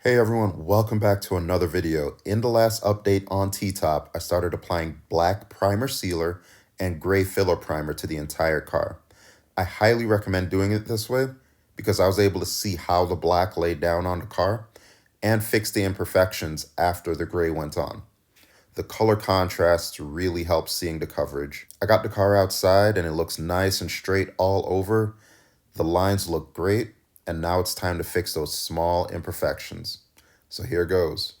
Hey everyone, welcome back to another video. In the last update on T-Top, I started applying black primer sealer and gray filler primer to the entire car. I highly recommend doing it this way because I was able to see how the black laid down on the car and fix the imperfections after the gray went on. The color contrast really helps seeing the coverage. I got the car outside and it looks nice and straight all over. The lines look great, and now it's time to fix those small imperfections. So here goes.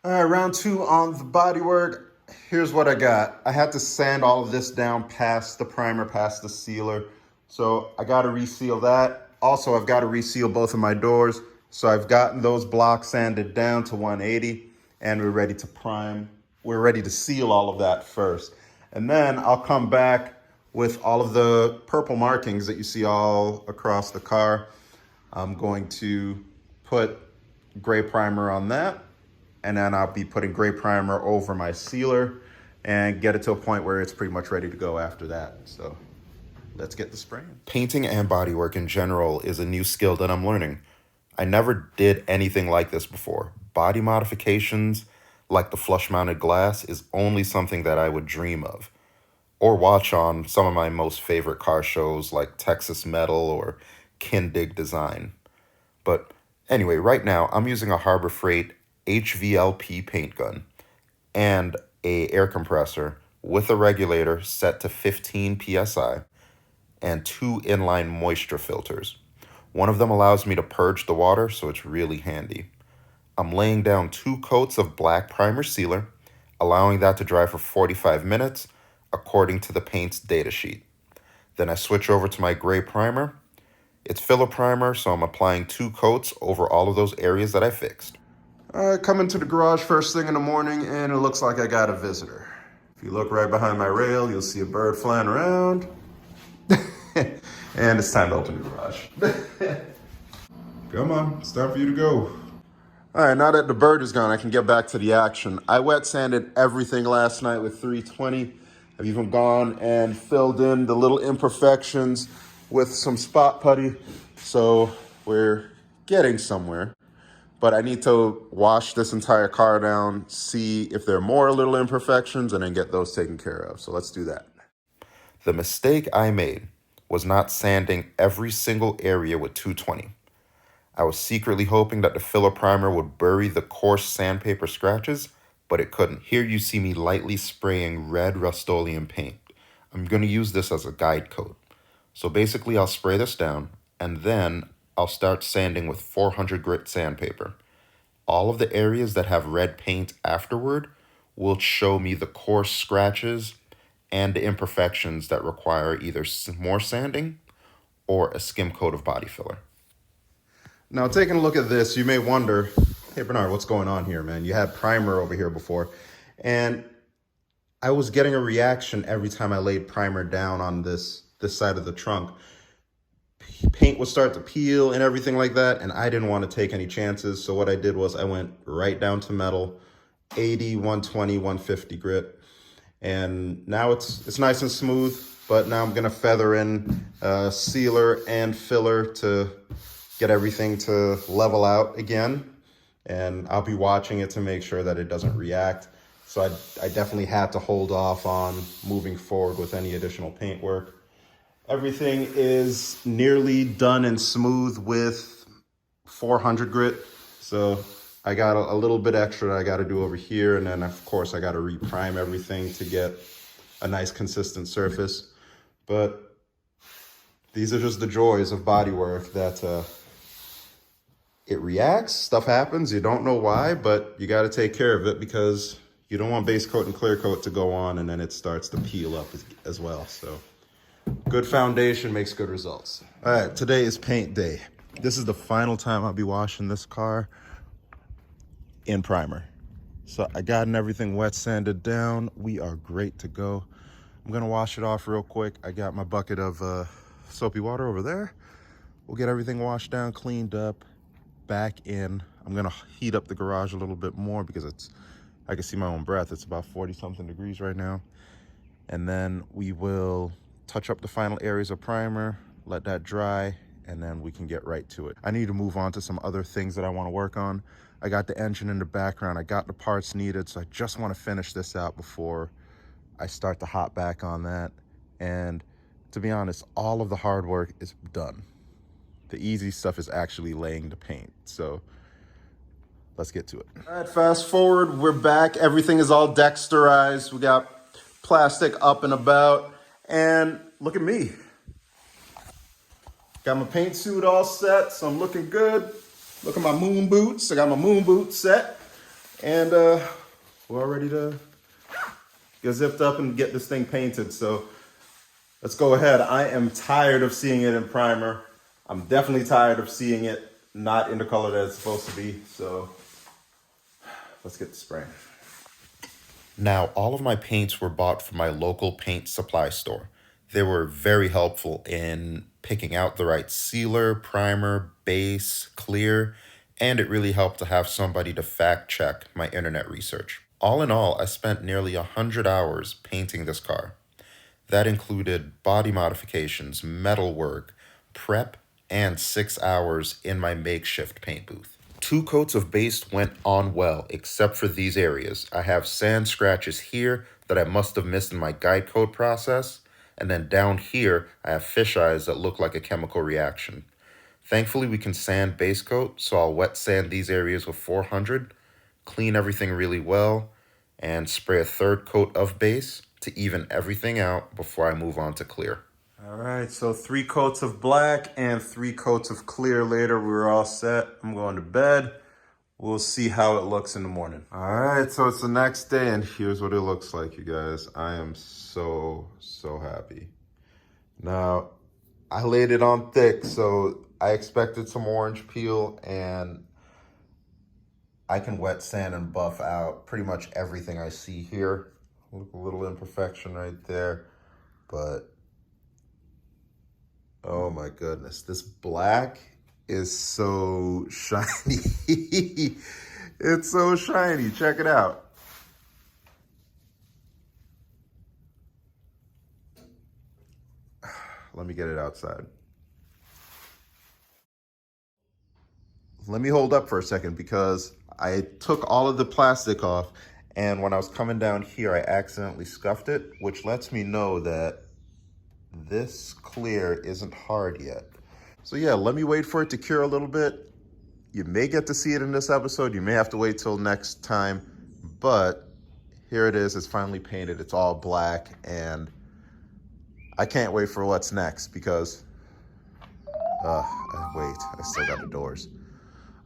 All right, round two on the bodywork. Here's what I got. I had to sand all of this down past the primer, past the sealer. So I got to reseal that. Also, I've got to reseal both of my doors. So I've gotten those blocks sanded down to 180, and we're ready to prime. We're ready to seal all of that first. And then I'll come back with all of the purple markings that you see all across the car. I'm going to put gray primer on that, and then I'll be putting gray primer over my sealer and get it to a point where it's pretty much ready to go after that. So let's get the spraying. Painting and bodywork in general is a new skill that I'm learning. I never did anything like this before. Body modifications like the flush mounted glass is only something that I would dream of or watch on some of my most favorite car shows like Texas Metal or Kindig Design. But anyway, right now I'm using a Harbor Freight HVLP paint gun and a air compressor with a regulator set to 15 psi and two inline moisture filters. One of them allows me to purge the water, so it's really handy. I'm laying down 2 coats of black primer sealer, allowing that to dry for 45 minutes according to the paint's datasheet. Then I switch over to my gray primer. It's filler primer, so I'm applying 2 coats over all of those areas that I fixed. I come into the garage first thing in the morning and it looks like I got a visitor. If you look right behind my rail, you'll see a bird flying around. And it's time to open the garage. Come on, it's time for you to go. All right, now that the bird is gone, I can get back to the action. I wet sanded everything last night with 320. I've even gone and filled in the little imperfections with some spot putty. So we're getting somewhere. But I need to wash this entire car down, see if there are more little imperfections, and then get those taken care of. So let's do that. The mistake I made was not sanding every single area with 220. I was secretly hoping that the filler primer would bury the coarse sandpaper scratches, but it couldn't. Here you see me lightly spraying red Rust-Oleum paint. I'm going to use this as a guide coat. So basically I'll spray this down, and then I'll start sanding with 400 grit sandpaper. All of the areas that have red paint afterward will show me the coarse scratches and the imperfections that require either more sanding or a skim coat of body filler. Now, taking a look at this, you may wonder, hey, Bernard, what's going on here, man? You had primer over here before. And I was getting a reaction every time I laid primer down on this side of the trunk. Paint would start to peel and everything like that, and I didn't want to take any chances. So what I did was I went right down to metal, 80, 120, 150 grit. And now it's nice and smooth, but now I'm going to feather in sealer and filler to get everything to level out again, and I'll be watching it to make sure that it doesn't react. So I definitely had to hold off on moving forward with any additional paint work. Everything is nearly done and smooth with 400 grit. So I got a little bit extra that I got to do over here, and then of course I got to reprime everything to get a nice consistent surface. But these are just the joys of bodywork, that it reacts, stuff happens, you don't know why, but you got to take care of it because you don't want base coat and clear coat to go on and then it starts to peel up as well. So good foundation makes good results. All right, today is paint day. This is the final time I'll be washing this car in primer. So I gotten everything wet sanded down. We are great to go. I'm gonna wash it off real quick. I got my bucket of soapy water over there. We'll get everything washed down, cleaned up, back in. I'm gonna heat up the garage a little bit more because I can see my own breath. It's about 40 something degrees right now. And then we will touch up the final areas of primer, let that dry, and then we can get right to it. I need to move on to some other things that I want to work on. I got the engine in the background. I got the parts needed, so I just want to finish this out before I start to hop back on that. And to be honest, all of the hard work is done. The easy stuff is actually laying the paint. So let's get to it. All right, fast forward, we're back. Everything is all dexterized. We got plastic up and about, and look at me. Got my paint suit all set, so I'm looking good. Look at my moon boots. I got my moon boots set, and we're all ready to get zipped up and get this thing painted. So let's go ahead. I am tired of seeing it in primer. I'm definitely tired of seeing it not in the color that it's supposed to be. So let's get the spraying. Now, all of my paints were bought from my local paint supply store. They were very helpful in picking out the right sealer, primer, base, clear, and it really helped to have somebody to fact check my internet research. All in all, I spent nearly 100 hours painting this car. That included body modifications, metal work, prep, and 6 hours in my makeshift paint booth. 2 coats of base went on well, except for these areas. I have sand scratches here that I must have missed in my guide coat process. And then down here, I have fish eyes that look like a chemical reaction. Thankfully, we can sand base coat, so I'll wet sand these areas with 400, clean everything really well, and spray a 3rd coat of base to even everything out before I move on to clear. All right, so 3 coats of black and 3 coats of clear later. We're all set. I'm going to bed. We'll see how it looks in the morning. All right, so it's the next day, and here's what it looks like, you guys. I am so happy. Now, I laid it on thick, so I expected some orange peel, and I can wet sand and buff out pretty much everything I see here. Look, a little imperfection right there, but oh my goodness, this black is so shiny. It's so shiny. Check it out. Let me get it outside. Let me hold up for a second because I took all of the plastic off, and when I was coming down here, I accidentally scuffed it, which lets me know that this clear isn't hard yet. So yeah, let me wait for it to cure a little bit. You may get to see it in this episode. You may have to wait till next time, but here it is. It's finally painted. It's all black, and I can't wait for what's next because, wait, I still got the doors.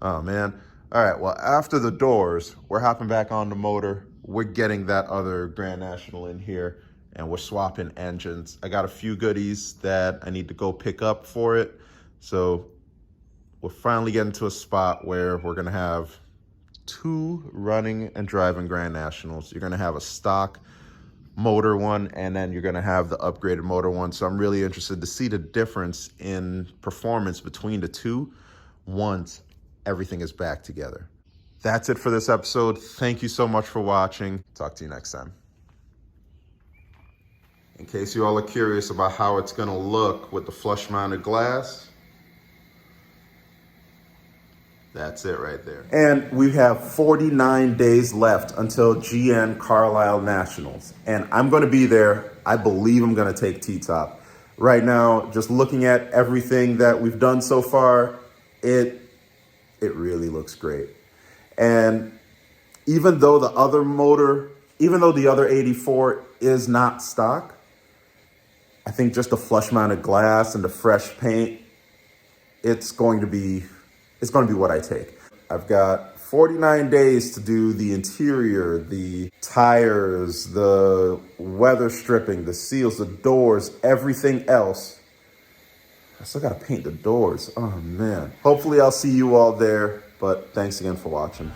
Oh man. All right, well, after the doors, we're hopping back on the motor. We're getting that other Grand National in here, and we're swapping engines. I got a few goodies that I need to go pick up for it. So we're finally getting to a spot where we're gonna have 2 running and driving Grand Nationals. You're gonna have a stock motor one, and then you're gonna have the upgraded motor one. So I'm really interested to see the difference in performance between the two once everything is back together. That's it for this episode. Thank you so much for watching. Talk to you next time. In case you all are curious about how it's gonna look with the flush mounted glass, that's it right there. And we have 49 days left until GN Carlisle Nationals. And I'm gonna be there. I believe I'm gonna take T-Top. Right now, just looking at everything that we've done so far, it really looks great. And even though the other 84 is not stock, I think just the flush mounted glass and the fresh paint, it's going to be what I take. I've got 49 days to do the interior, the tires, the weather stripping, the seals, the doors, everything else. I still gotta paint the doors. Oh man. Hopefully I'll see you all there, but thanks again for watching.